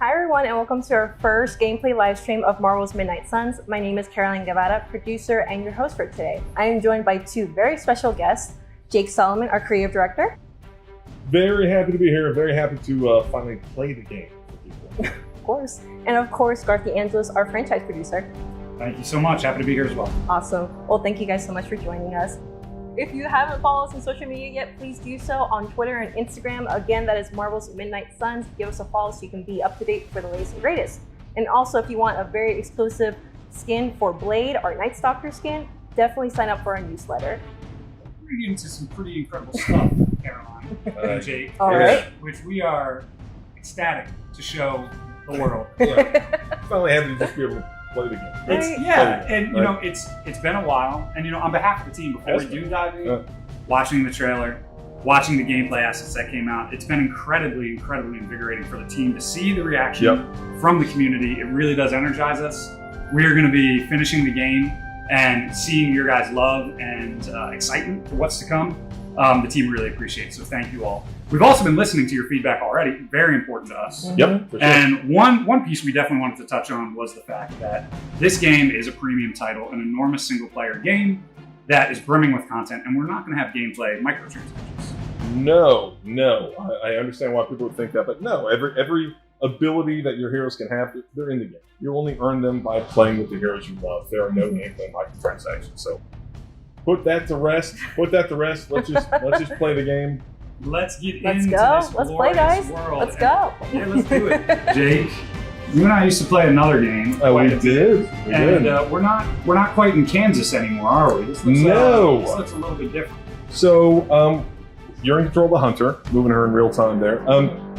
Hi everyone, and welcome to our first gameplay live stream of Marvel's Midnight Suns. My name is Caroline Guevara, producer and your host for today. I am joined by two very special guests, Jake Solomon, our creative director. Very happy to be here. Very happy to finally play the game for people. Of course. And of course, Garth Angeles, our franchise producer. Thank you so much. Happy to be here as well. Awesome. Well, thank you guys so much for joining us. If you haven't followed us on social media yet, please do so on Twitter and Instagram. Again, that is Marvel's Midnight Suns. Give us a follow so you can be up to date for the latest and greatest. And also, if you want a very exclusive skin for Blade, our Night Stalker skin, definitely sign up for our newsletter. We're into some pretty incredible stuff, Caroline and Jake. All right. Which we are ecstatic to show the world. Finally happy to just be able to play the game. It's been a while, and on behalf of the team, before we do dive in, watching the trailer, watching the gameplay assets that came out, it's been incredibly invigorating for the team to see the reaction from the community. It really does energize us. We are going to be finishing the game and seeing your guys' love and excitement for what's to come. The team really appreciates, so thank you all. We've also been listening to your feedback already, very important to us. Yep, for sure. And one piece we definitely wanted to touch on was the fact that this game is a premium title, an enormous single-player game that is brimming with content, and we're not going to have gameplay microtransactions. No. I understand why people would think that, but no. Every ability that your heroes can have, they're in the game. You only earn them by playing with the heroes you love. There are no gameplay microtransactions. So put that to rest. Let's just play the game. Let's get Let's into go. this Let's play, guys. World. Let's go. Yeah, let's do it. Jake, you and I used to play another game. We did. We're not quite in Kansas anymore, are we? This looks, No. This looks a little bit different. So you're in control of the Hunter, moving her in real time there.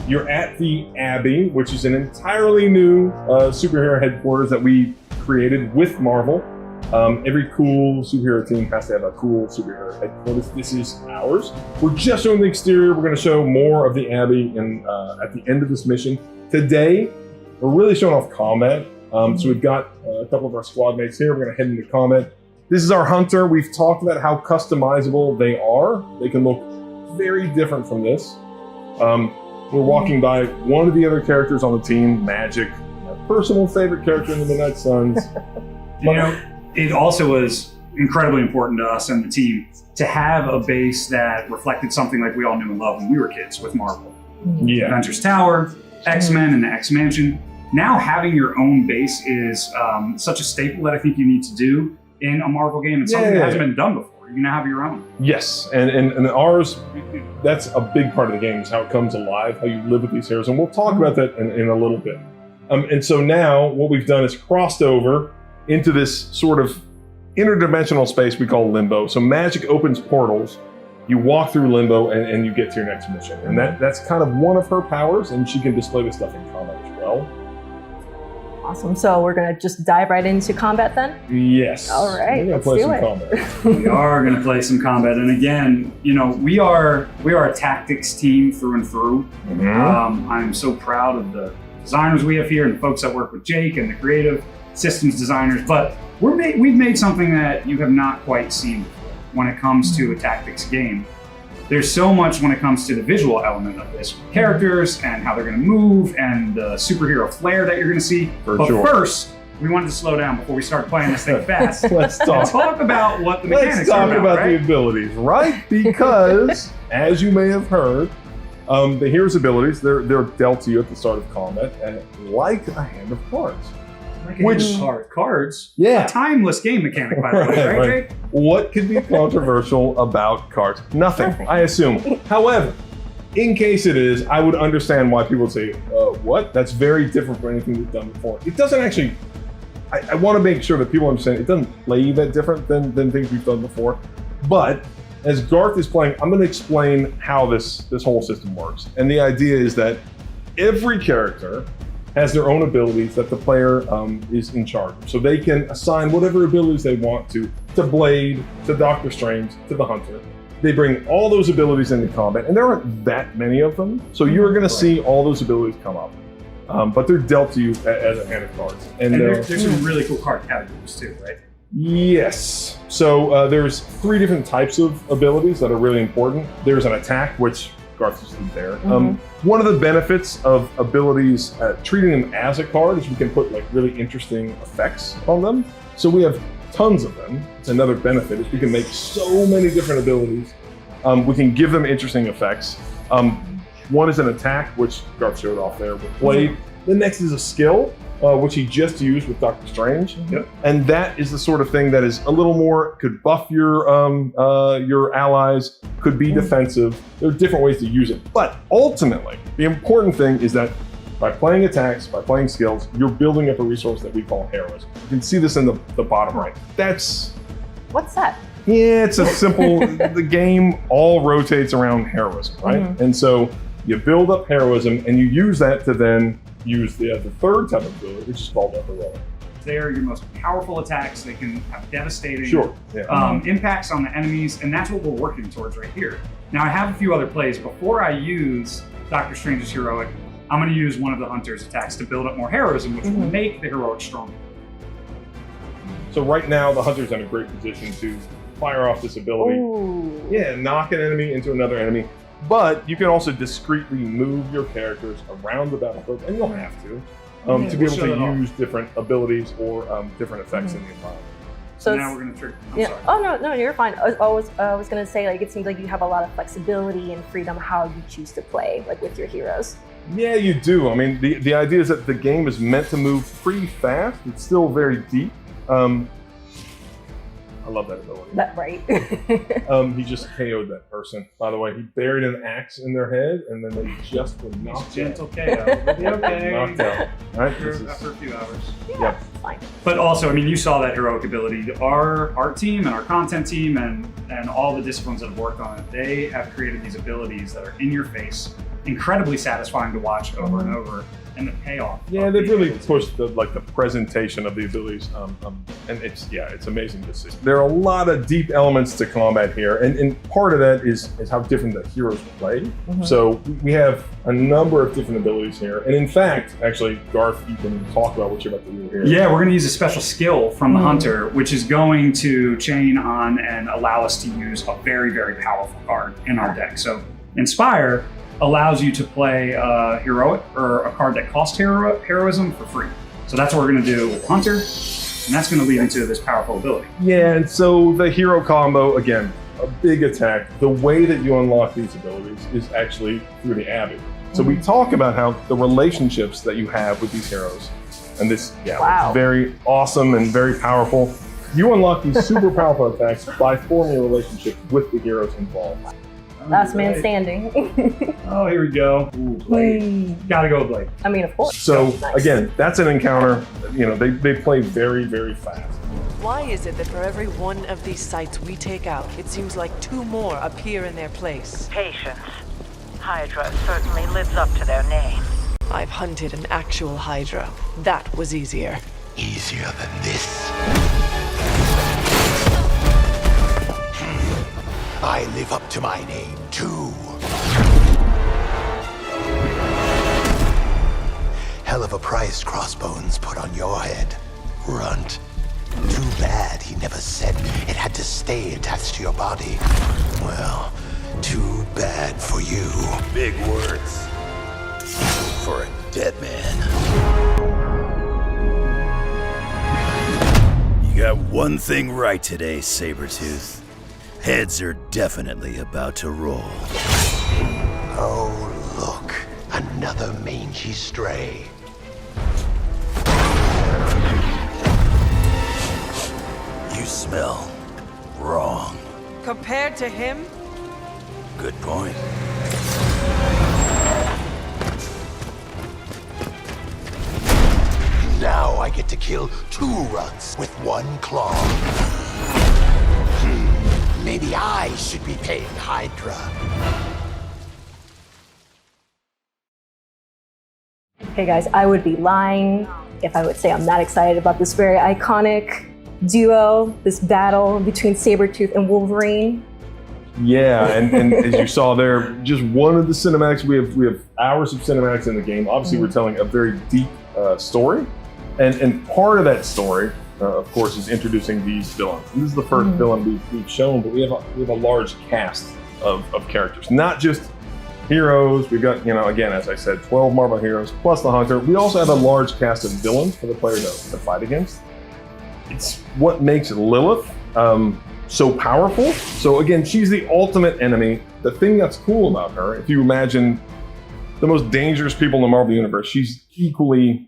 You're at the Abbey, which is an entirely new superhero headquarters that we created with Marvel. Every cool superhero team has to have a cool superhero headquarters. This is ours. We're just showing the exterior. We're going to show more of the Abbey at the end of this mission. Today, we're really showing off combat. So we've got a couple of our squad mates here. We're going to head into combat. This is our Hunter. We've talked about how customizable they are. They can look very different from this. We're walking by one of the other characters on the team, Magic, my personal favorite character in the Midnight Suns. It also was incredibly important to us and the team to have a base that reflected something like we all knew and loved when we were kids with Marvel. Yeah. Avengers Tower, X-Men, and the X-Mansion. Now having your own base is such a staple that I think you need to do in a Marvel game. It's something that hasn't been done before. You now have your own. Yes, and ours, that's a big part of the game, is how it comes alive, how you live with these heroes. And we'll talk about that in a little bit. And so now what we've done is crossed over into this sort of interdimensional space we call Limbo. So Magic opens portals, you walk through Limbo, and you get to your next mission. And that's kind of one of her powers, and she can display this stuff in combat as well. Awesome. So we're going to just dive right into combat then? Yes. All right, We're going to play some combat. We are going to play some combat. And again, we are a tactics team through and through. I'm so proud of the designers we have here and the folks that work with Jake and the creative systems designers, but we've made something that you have not quite seen before when it comes to a tactics game. There's so much when it comes to the visual element of this, characters and how they're going to move and the superhero flair that you're going to see. But first, we wanted to slow down before we start playing this thing fast. Let's talk about what the mechanics are Let's talk about the abilities, right? Because, as you may have heard, the hero's abilities, they're dealt to you at the start of combat, and like a hand of cards. Cards? Yeah. A timeless game mechanic, by the way, right, Jake? What could be controversial about cards? Nothing, I assume. However, in case it is, I would understand why people would say, what? That's very different from anything we've done before. It doesn't actually, I want to make sure that people understand it doesn't play that different than things we've done before. But as Garth is playing, I'm going to explain how this whole system works. And the idea is that every character has their own abilities that the player is in charge of. So they can assign whatever abilities they want to Blade, to Doctor Strange, to the Hunter. They bring all those abilities into combat, and there aren't that many of them. So you're going to see all those abilities come up. But they're dealt to you as a hand of cards. And there's some really cool card categories too, right? Yes. So there's 3 different types of abilities that are really important. There's an attack, which Garth just did there. One of the benefits of abilities, treating them as a card, is we can put like really interesting effects on them. So we have tons of them. It's another benefit is we can make so many different abilities. We can give them interesting effects. One is an attack, which Garth showed off there with Blade. The next is a skill, which he just used with Doctor Strange. And that is the sort of thing that is a little more, could buff your allies, could be defensive. There are different ways to use it. But ultimately, the important thing is that by playing attacks, by playing skills, you're building up a resource that we call heroism. You can see this in the bottom right. That's... What's that? Yeah, it's a simple, the game all rotates around heroism, right? And so you build up heroism and you use that to then use the third type of ability, which is called a heroic. They are your most powerful attacks. They can have devastating impacts on the enemies, and that's what we're working towards right here. Now I have a few other plays. Before I use Doctor Strange's heroic, I'm going to use one of the Hunter's attacks to build up more heroism, which will make the heroic stronger. So right now the Hunter's in a great position to fire off this ability. Yeah, knock an enemy into another enemy. But you can also discreetly move your characters around the battlefield, and you'll have to be able to use different abilities or different effects in the environment. So now we're going to trick. I'm sorry. Oh no, you're fine. I was going to say, like, it seems like you have a lot of flexibility and freedom how you choose to play, like with your heroes. Yeah, you do. I mean, the idea is that the game is meant to move pretty fast. It's still very deep. I love that ability. That right. He just KO'd that person. By the way, he buried an axe in their head, and then they just were knocked gentle KO. It'll be okay. Knocked out. Right? After a few hours. Yeah, fine. But also, I mean, you saw that heroic ability. Our art team and our content team and all the disciplines that have worked on it, they have created these abilities that are in your face, incredibly satisfying to watch over and over. And the payoff. Yeah, they've really pushed the presentation of the abilities, and it's amazing to see. There are a lot of deep elements to combat here, and part of that is how different the heroes play. So we have a number of different abilities here, and in fact, actually, Garth, you can talk about what you're about to do here. Yeah, we're going to use a special skill from the Hunter, which is going to chain on and allow us to use a very, very powerful card in our deck. So Inspire allows you to play a heroic or a card that costs heroism for free. So that's what we're going to do with Hunter, and that's going to lead into this powerful ability. Yeah, and so the hero combo, again, a big attack. The way that you unlock these abilities is actually through the Abbey. So we talk about how the relationships that you have with these heroes, and this, it's very awesome and very powerful. You unlock these super powerful attacks by forming a relationship with the heroes involved. Last man standing. Oh, here we go. Ooh, Blade. Gotta go Blade. I mean, of course. So again, that's an encounter. You know, they play very, very fast. Why is it that for every one of these sites we take out, it seems like 2 more appear in their place? Patience. Hydra certainly lives up to their name. I've hunted an actual Hydra. That was easier. Easier than this? I live up to my name, too. Hell of a price Crossbones put on your head, Runt. Too bad he never said it had to stay attached to your body. Well, too bad for you. Big words for a dead man. You got one thing right today, Sabretooth. Heads are definitely about to roll. Oh, look. Another mangy stray. You smell wrong. Compared to him? Good point. Now I get to kill 2 runts with 1 claw. Maybe I should be paying Hydra. Hey guys, I would be lying if I would say I'm not excited about this very iconic duo, this battle between Sabretooth and Wolverine. Yeah, and as you saw there, just one of the cinematics. We have hours of cinematics in the game. Obviously, we're telling a very deep story, and part of that story, of course, is introducing these villains. And this is the first villain we've shown, but we have a large cast of characters, not just heroes. We've got, again, as I said, 12 Marvel heroes plus the Hunter. We also have a large cast of villains for the player to fight against. It's what makes Lilith so powerful. So again, she's the ultimate enemy. The thing that's cool about her, if you imagine the most dangerous people in the Marvel Universe, she's equally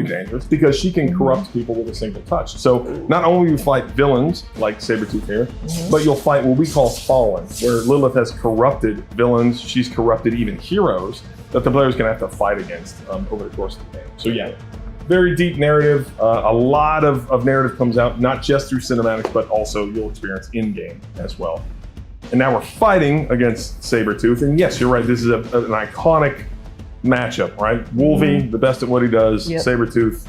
dangerous because she can corrupt people with a single touch. So not only you fight villains like Sabretooth here, but you'll fight what we call fallen, where Lilith has corrupted villains. She's corrupted even heroes that the player's gonna have to fight against over the course of the game. So yeah, very deep narrative. A lot of narrative comes out, not just through cinematics, but also you'll experience in-game as well. And now we're fighting against Sabretooth. And yes, you're right, this is an iconic matchup, right? Wolvie, the best at what he does. Yep. Sabretooth,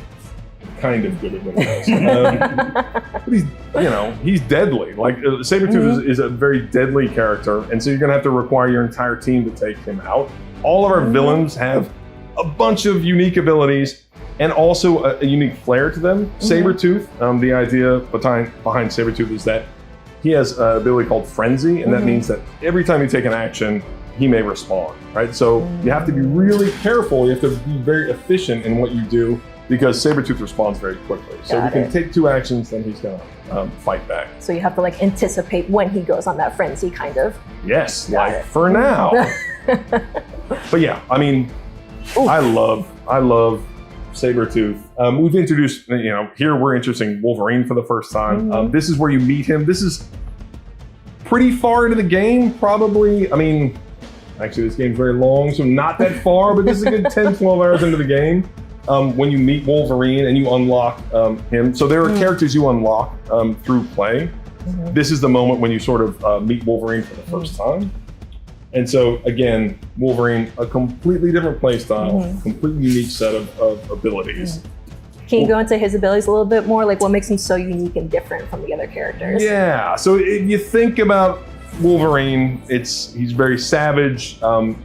kind of good at what he does. But he's deadly. Like, Sabretooth is a very deadly character. And so you're gonna have to require your entire team to take him out. All of our villains have a bunch of unique abilities and also a unique flair to them. Sabretooth, the idea behind Sabretooth is that he has an ability called Frenzy, and that means that every time you take an action, he may respond, right? So you have to be really careful. You have to be very efficient in what you do because Sabretooth responds very quickly. So you can take 2 actions, then he's gonna fight back. So you have to like anticipate when he goes on that frenzy, kind of. Yes, for now. But yeah, I mean, I love Sabretooth. We've introduced, here we're introducing Wolverine for the first time. This is where you meet him. This is pretty far into the game, probably. I mean, actually this game's very long, so not that far, but this is a good 10, 12 hours into the game when you meet Wolverine and you unlock him. So there are characters you unlock through play. This is the moment when you sort of meet Wolverine for the first time. And so again, Wolverine, a completely different play style, completely unique set of abilities. Can you go into his abilities a little bit more? Like what makes him so unique and different from the other characters? Yeah, so if you think about Wolverine, he's very savage.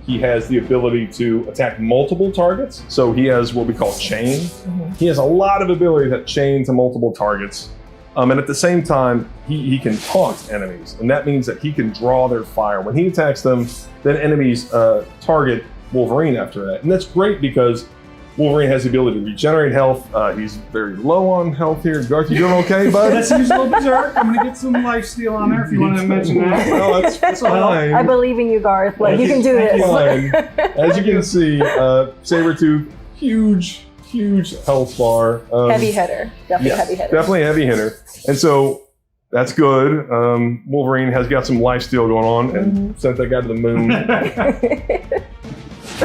He has the ability to attack multiple targets. So he has what we call chain. He has a lot of ability that chain to multiple targets. And at the same time, he can taunt enemies. And that means that he can draw their fire. When he attacks them, then enemies target Wolverine after that. And that's great because Wolverine has the ability to regenerate health. He's very low on health here. Garth, you doing okay, bud? That's usual berserk. I'm gonna get some lifesteal on there if you want to mention that. No, that's fine. I believe in you, Garth. Like, you can do this. As you can see, Sabretooth, huge health bar. Heavy hitter. Definitely heavy hitter. Definitely a heavy hitter. And so that's good. Wolverine has got some lifesteal going on and sent that guy to the moon.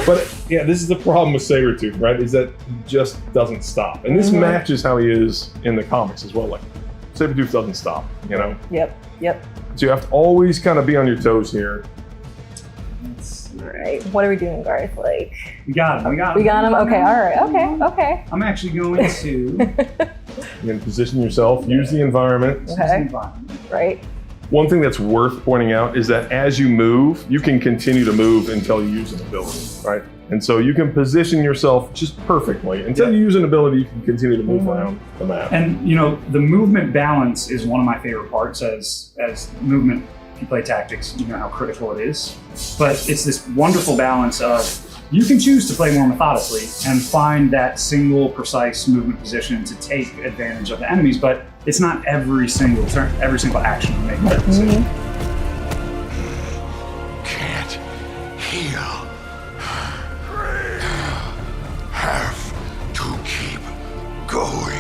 But yeah, this is the problem with Sabretooth, right? Is that he just doesn't stop. And this matches how he is in the comics as well. Like, Sabretooth doesn't stop, Yep. So you have to always kind of be on your toes here. All right. What are we doing, Garth? Like, we got him. We got him. Okay. All right. Okay. I'm actually going to. You can position yourself, use the environment. Okay. Right. One thing that's worth pointing out is that as you move, you can continue to move until you use an ability, right? And so you can position yourself just perfectly. Until you use an ability, you can continue to move around the map. And the movement balance is one of my favorite parts as movement. If you play tactics, you know how critical it is. But it's this wonderful balance of you can choose to play more methodically and find that single precise movement position to take advantage of the enemies, but it's not every single turn, every single action you make that decision. Can't heal. Have to keep going.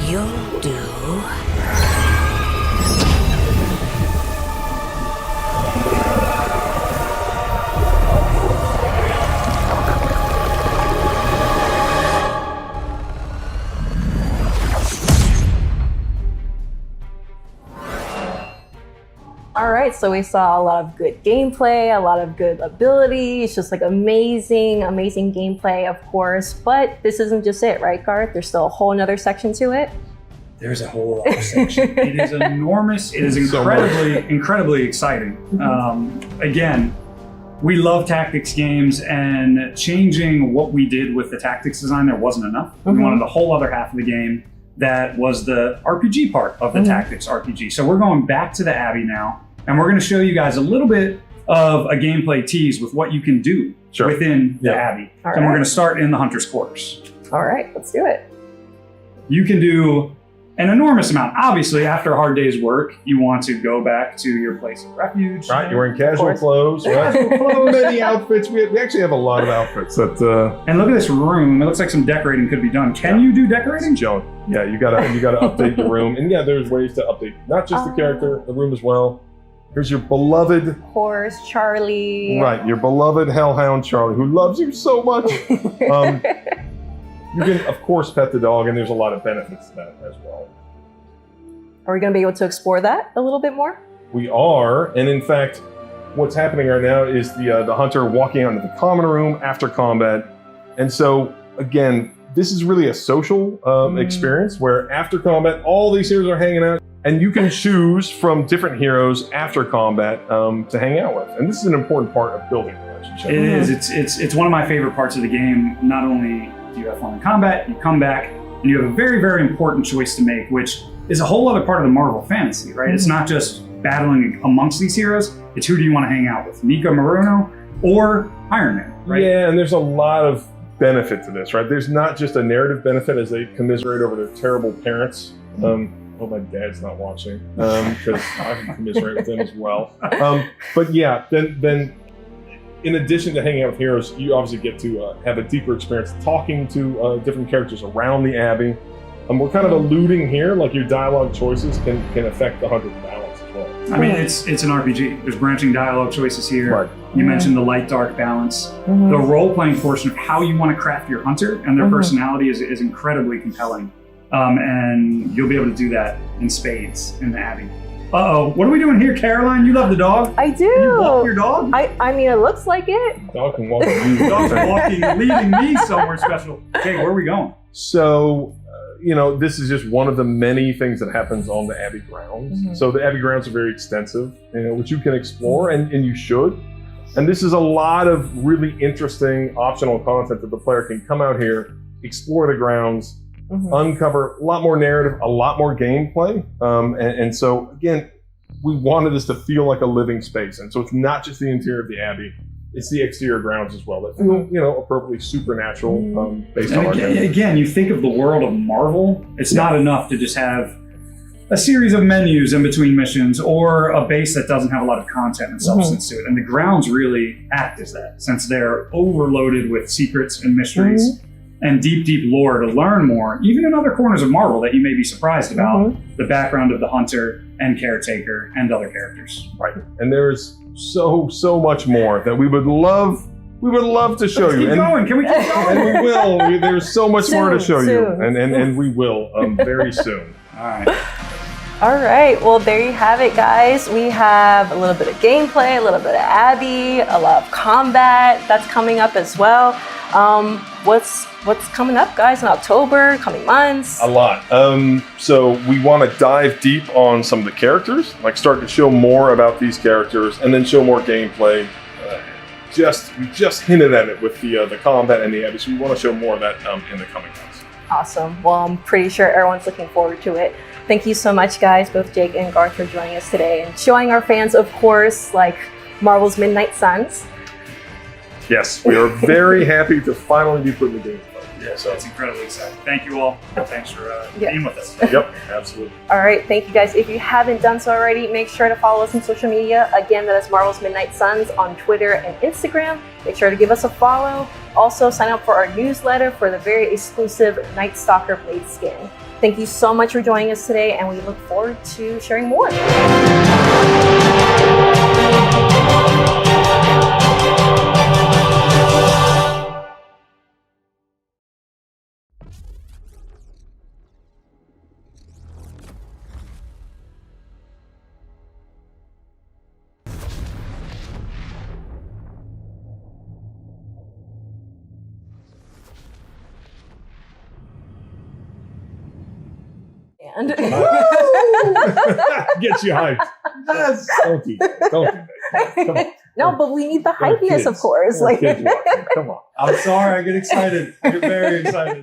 You'll do. right, so we saw a lot of good gameplay, a lot of good abilities, just like amazing gameplay, of course. But this isn't just it, right, Garth? There's still a whole nother section to it. There's a whole other section. It is enormous. It is incredibly exciting. Again, we love tactics games, and changing what we did with the tactics design there wasn't enough. We wanted a whole other half of the game that was the RPG part of the tactics RPG. So we're going back to the Abbey now, and we're going to show you guys a little bit of a gameplay tease with what you can do within the Abbey. And we're going to start in the Hunter's Quarters. All right, let's do it. You can do an enormous amount. Obviously, after a hard day's work, you want to go back to your place of refuge. Right, you're wearing casual clothes. Right? Many outfits. We actually have a lot of outfits. That. And look at this room. It looks like some decorating could be done. Can you do decorating? Joan. Yeah, you gotta update the room. And yeah, there's ways to update not just the character, the room as well. Here's your beloved horse, Charlie. Right, your beloved hellhound Charlie, who loves you so much. You can, of course, pet the dog, and there's a lot of benefits to that as well. Are we going to be able to explore that a little bit more? We are, and in fact, what's happening right now is the hunter walking onto the common room after combat. And so, again, this is really a social experience where after combat, all these heroes are hanging out, and you can choose from different heroes after combat to hang out with. And this is an important part of building a relationship. It is. It's one of my favorite parts of the game. Not only do you have fun in combat, you come back, and you have a very, very important choice to make, which is a whole other part of the Marvel fantasy, right? It's not just battling amongst these heroes, it's who do you want to hang out with, Nico Morono or Iron Man, right? Yeah, and there's a lot of benefit to this, right? There's not just a narrative benefit as they commiserate over their terrible parents. Oh, my dad's not watching, because I can commiserate with them as well. But yeah, then in addition to hanging out with heroes, you obviously get to have a deeper experience talking to different characters around the Abbey. We're kind of alluding here, like your dialogue choices can affect the Hunter's balance as well. I mean, it's an RPG. There's branching dialogue choices here. Right. You mentioned the light-dark balance. The role-playing portion of how you want to craft your hunter and their personality is incredibly compelling. And you'll be able to do that in spades in the Abbey. Uh-oh, what are we doing here, Caroline? You love the dog? I do. Can you walk your dog? I mean, it looks like it. The dog can walk with you. The dog's walking, leading me somewhere special. Okay, where are we going? So, this is just one of the many things that happens on the Abbey grounds. So the Abbey grounds are very extensive, which you can explore, and you should. And this is a lot of really interesting optional content that the player can come out here, explore the grounds, uncover a lot more narrative, a lot more gameplay. And so, again, we wanted this to feel like a living space. And so it's not just the interior of the Abbey, it's the exterior grounds as well that feel, appropriately supernatural based on our again, you think of the world of Marvel, it's not enough to just have a series of menus in between missions or a base that doesn't have a lot of content and substance to it. And the grounds really act as that, since they're overloaded with secrets and mysteries and deep, deep lore to learn more, even in other corners of Marvel that you may be surprised about, the background of the Hunter and Caretaker and other characters. Right. And there's so much more that we would love to show you. Keep going. Can we keep going? And we will. There's so much more to show you. And we will very soon. All right. All right, well, there you have it, guys. We have a little bit of gameplay, a little bit of Abbey, a lot of combat that's coming up as well. What's coming up, guys, in October, coming months? A lot. So we want to dive deep on some of the characters, like start to show more about these characters, and then show more gameplay. We just hinted at it with the combat and the Abbey, so we want to show more of that in the coming months. Awesome. Well, I'm pretty sure everyone's looking forward to it. Thank you so much, guys, both Jake and Garth, for joining us today and showing our fans, of course, like Marvel's Midnight Suns. Yes, we are very happy to finally be putting the game in play. Yeah, so it's incredibly exciting. Thank you all. Thanks for being with us. Yep, absolutely. All right, thank you, guys. If you haven't done so already, make sure to follow us on social media. Again, that is Marvel's Midnight Suns on Twitter and Instagram. Make sure to give us a follow. Also, sign up for our newsletter for the very exclusive Night Stalker Blade skin. Thank you so much for joining us today, and we look forward to sharing more. band. Get you hyped. Yes. Don't do that. Come on. No, but we need the There are hypeness, of kids. course. There are Like, kids watching. Come on. I'm sorry, I get excited. I get very excited.